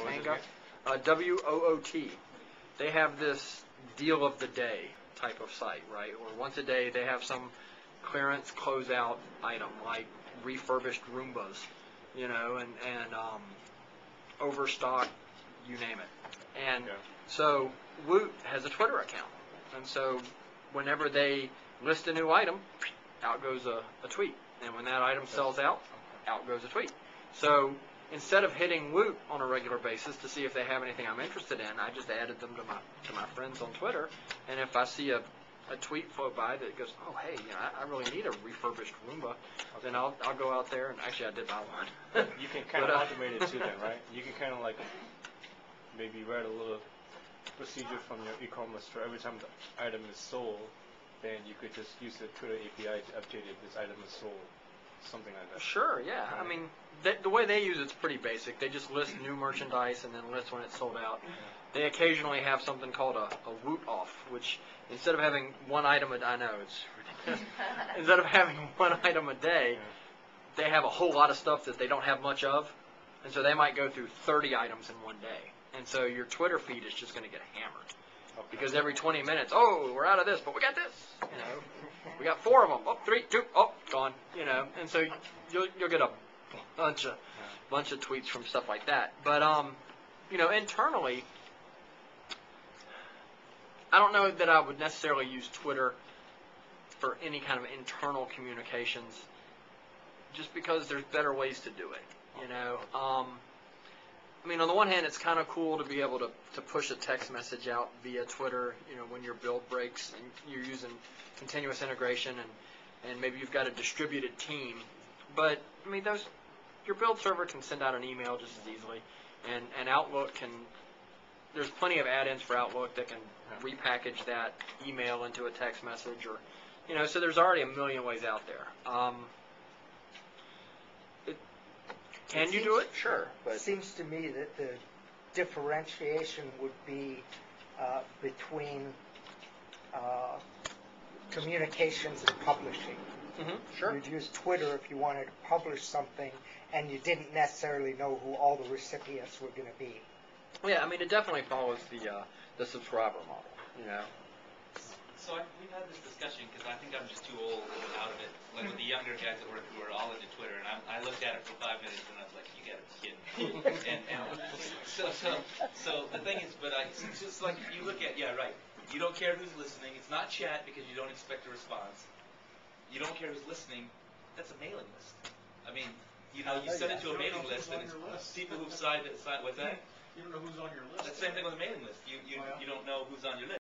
Tanga, WOOT. They have this deal of the day type of site, right? Or once a day they have some clearance closeout item like refurbished Roombas, you know, and overstock, you name it. And so Woot has a Twitter account, and so whenever they list a new item, out goes a tweet, and when that item sells out goes a tweet. So instead of hitting Woot on a regular basis to see if they have anything I'm interested in, I just added them to my friends on Twitter, and if I see a tweet float by that goes, oh hey, you know, I really need a refurbished Roomba, then I'll go out there, and actually I did buy one. You can kind of automate it too then, right? You can kind of like maybe write a little procedure from your e-commerce store every time the item is sold, then you could just use the Twitter API to update it, this item is sold, something like that. Sure, yeah. Right. I mean, the way they use it's pretty basic. They just list new merchandise and then list when it's sold out. They occasionally have something called a Woot off, which instead of having one item I know it's ridiculous. Instead of having one item a day, they have a whole lot of stuff that they don't have much of, and so they might go through 30 items in one day. And so your Twitter feed is just going to get hammered. Because every 20 minutes, oh, we're out of this, but we got this. You know, we got 4 of them. Oh, 3, 2, oh, gone. You know, and so you'll get a bunch of tweets from stuff like that. But you know, internally, I don't know that I would necessarily use Twitter for any kind of internal communications, just because there's better ways to do it. You know. I mean, on the one hand, it's kind of cool to be able to push a text message out via Twitter, you know, when your build breaks and you're using continuous integration and maybe you've got a distributed team. But, I mean, your build server can send out an email just as easily, and Outlook there's plenty of add-ins for Outlook that can repackage that email into a text message, or, you know, so there's already a million ways out there. Can you do it? Sure. But it seems to me that the differentiation would be between communications and publishing. Sure. You'd use Twitter if you wanted to publish something and you didn't necessarily know who all the recipients were going to be. Yeah, I mean, it definitely follows the subscriber model, you know. So we've had this discussion because I think I'm just too old and out of it. Like with the younger guys at work who are all into Twitter, and I looked at it for 5 minutes and I was like, "You gotta be kidding me!" so the thing is, but it's just like you look at, yeah, right. You don't care who's listening. It's not chat because you don't expect a response. You don't care who's listening. That's a mailing list. I mean, you know, you send it to a mailing list, and it's people who've signed. What's that? You don't know who's on your list. That's the same thing with a mailing list. You don't know who's on your list.